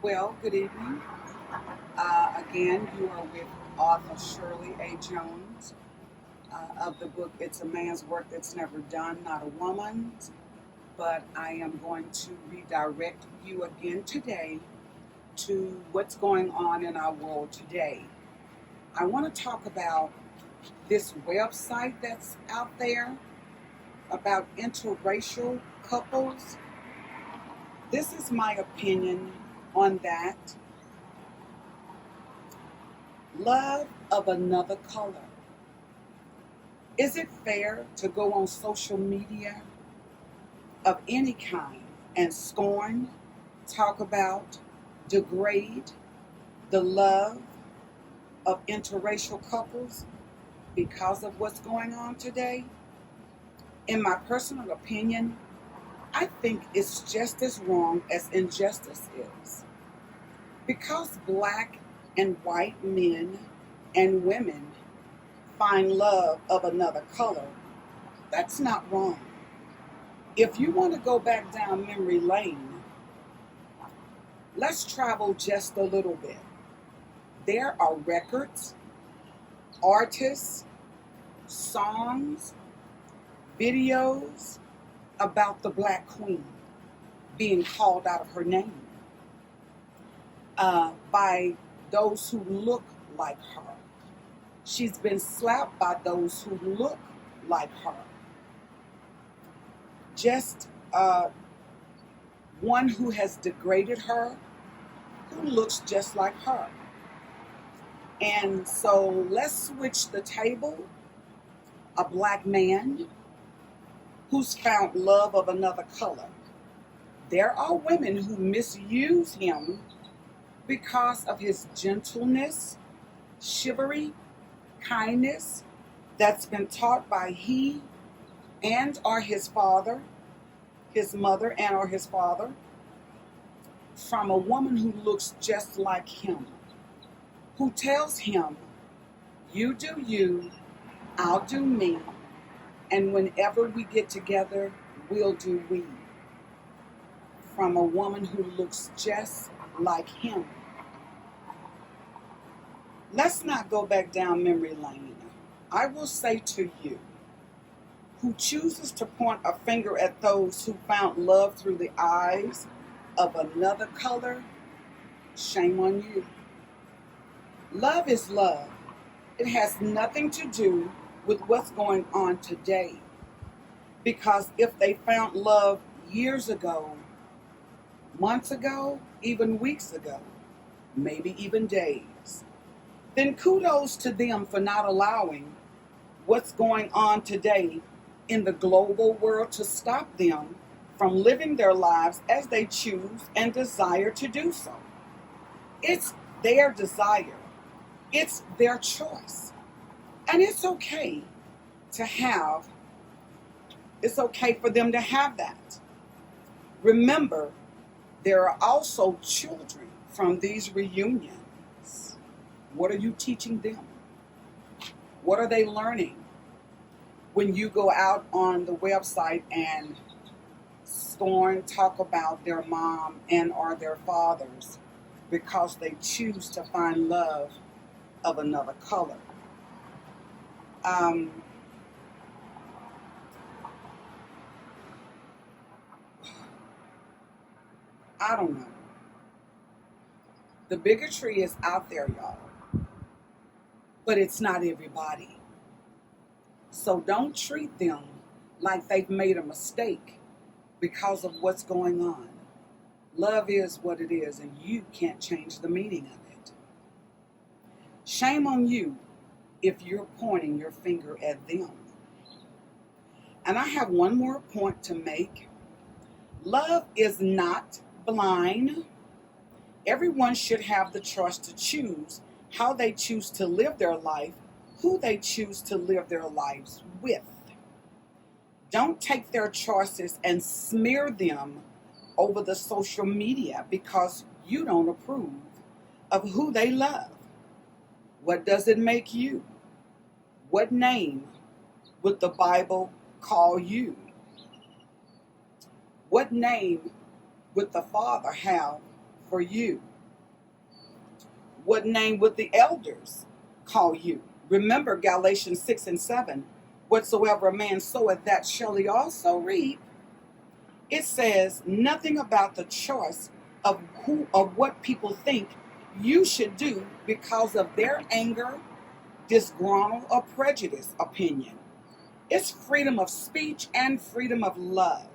Well, good evening. Again, you are with author Shirley A. Jones of the book It's a Man's Work That's Never Done, Not a Woman's. But I am going to redirect you again today to what's going on in our world today. I want to talk about this website that's out there about interracial couples. This is my opinion on that. Love of another color. Is it fair to go on social media of any kind and scorn, talk about, degrade the love of interracial couples because of what's going on today? In my personal opinion, I think it's just as wrong as injustice is. Because black and white men and women find love of another color, that's not wrong. If you want to go back down memory lane, let's travel just a little bit. There are records, artists, songs, videos about the Black Queen being called out of her name by those who look like her. She's been slapped by those who look like her. Just one who has degraded her, who looks just like her. And so let's switch the table. A black man who's found love of another color. There are women who misuse him because of his gentleness, chivalry, kindness that's been taught by he and or his father, his mother and or his father, from a woman who looks just like him, who tells him, you do you, I'll do me, and whenever we get together, we'll do we. From a woman who looks just like him. Let's not go back down memory lane. I will say to you, who chooses to point a finger at those who found love through the eyes of another color, shame on you. Love is love. It has nothing to do with what's going on today. Because if they found love years ago, months ago, even weeks ago, maybe even days, then kudos to them for not allowing what's going on today in the global world to stop them from living their lives as they choose and desire to do so. It's their desire. It's their choice. And it's okay for them to have that. Remember, there are also children from these reunions. What are you teaching them? What are they learning? When you go out on the website and scorn, talk about their mom and or their fathers because they choose to find love of another color. I don't know. The bigotry is out there, y'all. But it's not everybody. So don't treat them like they've made a mistake because of what's going on. Love is what it is, and you can't change the meaning of it. Shame on you if you're pointing your finger at them. And I have one more point to make. Love is not blind. Everyone should have the choice to choose how they choose to live their life, who they choose to live their lives with. Don't take their choices and smear them over the social media because you don't approve of who they love. What does it make you? What name would the Bible call you? What name would the Father have for you? What name would the elders call you? Remember Galatians 6 and 7. Whatsoever a man soweth, that shall he also reap. It says nothing about the choice of what people think you should do because of their anger, disgruntled, or prejudice opinion. It's freedom of speech and freedom of love.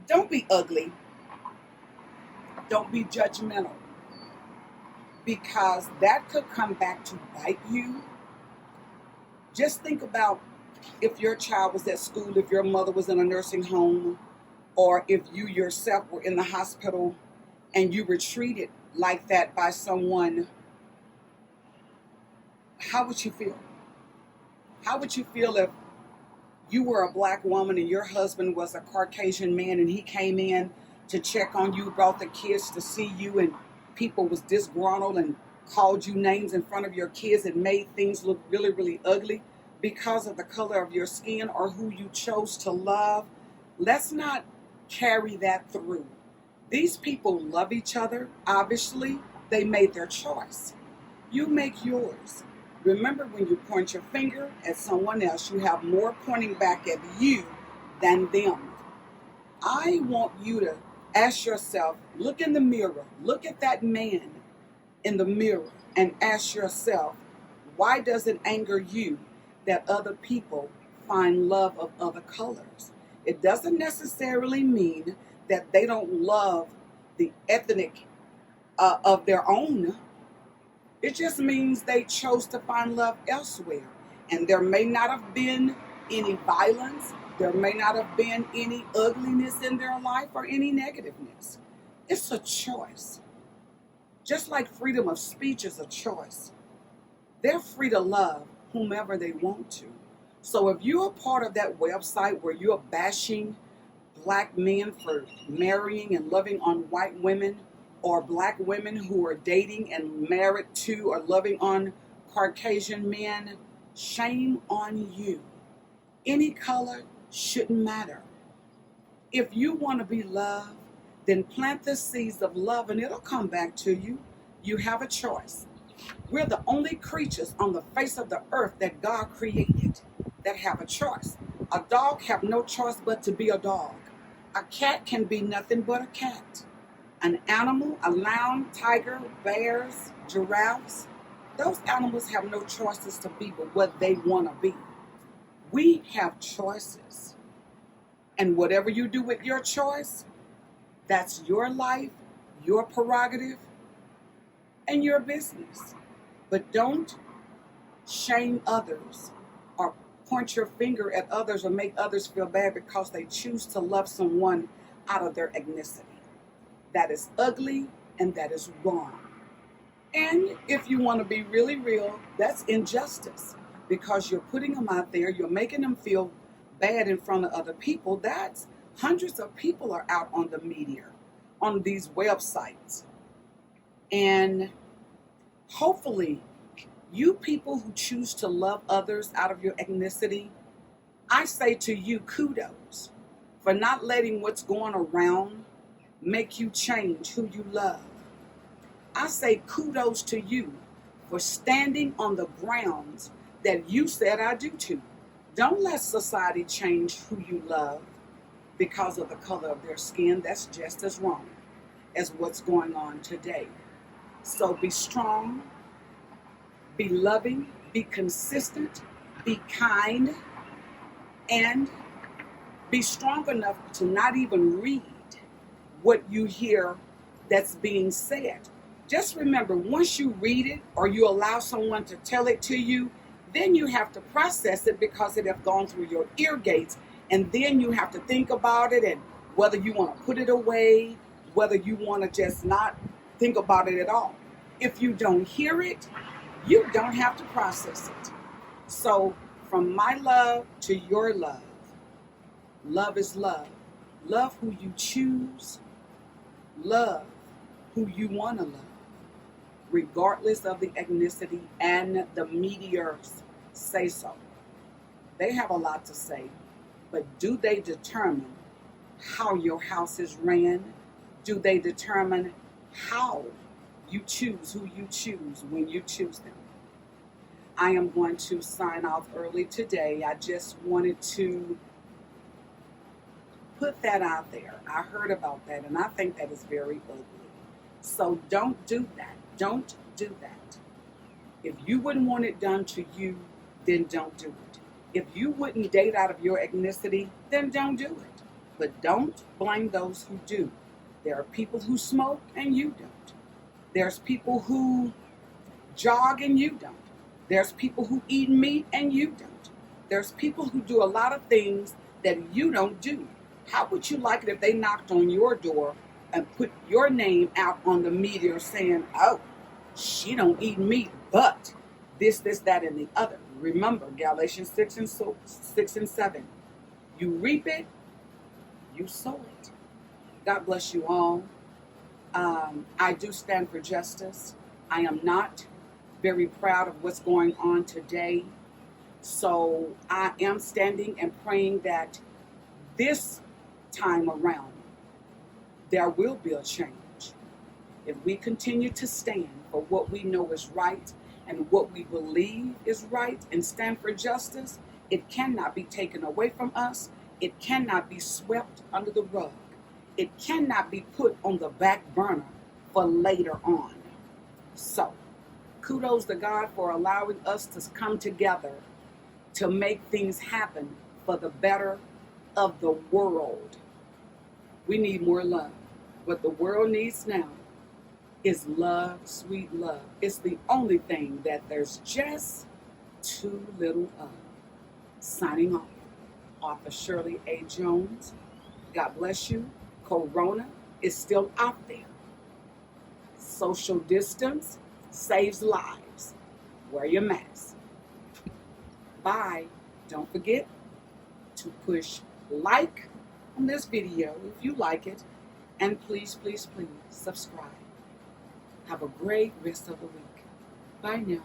Don't be ugly. Don't be judgmental, because that could come back to bite you. Just think about if your child was at school, if your mother was in a nursing home, or if you yourself were in the hospital and you were treated like that by someone. How would you feel? How would you feel if you were a black woman and your husband was a Caucasian man and he came in to check on you, brought the kids to see you, and people was disgruntled and called you names in front of your kids and made things look really, really ugly because of the color of your skin or who you chose to love? Let's not carry that through. These people love each other. Obviously, they made their choice. You make yours. Remember, when you point your finger at someone else, you have more pointing back at you than them. I want you to ask yourself, look in the mirror, look at that man in the mirror and ask yourself, why does it anger you that other people find love of other colors? It doesn't necessarily mean that they don't love the ethnic of their own. It just means they chose to find love elsewhere. And there may not have been any violence. There may not have been any ugliness in their life or any negativeness. It's a choice. Just like freedom of speech is a choice. They're free to love whomever they want to. So if you're a part of that website where you're bashing black men for marrying and loving on white women, or black women who are dating and married to or loving on Caucasian men, shame on you. Any color shouldn't matter. If you want to be loved, then plant the seeds of love and it'll come back to you. You have a choice. We're the only creatures on the face of the earth that God created that have a choice. A dog have no choice but to be a dog. A cat can be nothing but a cat. An animal, a lion, tiger, bears, giraffes, those animals have no choices to be but what they want to be. We have choices. And whatever you do with your choice, that's your life, your prerogative, and your business. But don't shame others or point your finger at others or make others feel bad because they choose to love someone out of their ethnicity. That is ugly and that is wrong. And if you want to be really real, that's injustice because you're putting them out there, you're making them feel bad in front of other people. That's hundreds of people are out on the media, on these websites. And hopefully, you people who choose to love others out of your ethnicity, I say to you, kudos for not letting what's going around make you change who you love. I say kudos to you for standing on the grounds that you said I do too. Don't let society change who you love because of the color of their skin. That's just as wrong as what's going on today. So be strong, be loving, be consistent, be kind, and be strong enough to not even read what you hear that's being said. Just remember, once you read it or you allow someone to tell it to you, then you have to process it because it has gone through your ear gates, and then you have to think about it and whether you want to put it away, whether you want to just not think about it at all. If you don't hear it, you don't have to process it. So from my love to your love, love is love. Love who you choose. Love who you want to love, regardless of the ethnicity and the media's say so. They have a lot to say, but do they determine how your house is ran? Do they determine how you choose who you choose when you choose them? I am going to sign off early today. I just wanted to put that out there. I heard about that, and I think that is very ugly. So don't do that. Don't do that. If you wouldn't want it done to you, then don't do it. If you wouldn't date out of your ethnicity, then don't do it. But don't blame those who do. There are people who smoke and you don't. There's people who jog and you don't. There's people who eat meat and you don't. There's people who do a lot of things that you don't do. How would you like it if they knocked on your door and put your name out on the media saying, oh, she don't eat meat, but this, that, and the other? Remember, Galatians 6 and 7. You reap it, you sow it. God bless you all. I do stand for justice. I am not very proud of what's going on today. So I am standing and praying that this time around, there will be a change. If we continue to stand for what we know is right and what we believe is right and stand for justice, it cannot be taken away from us. It cannot be swept under the rug. It cannot be put on the back burner for later on. So, kudos to God for allowing us to come together to make things happen for the better of the world. We need more love. What the world needs now is love, sweet love. It's the only thing that there's just too little of. Signing off. Author Shirley A. Jones. God bless you. Corona is still out there. Social distance saves lives. Wear your mask. Bye. Don't forget to push like on this video if you like it. And please, please, please subscribe. Have a great rest of the week. Bye now.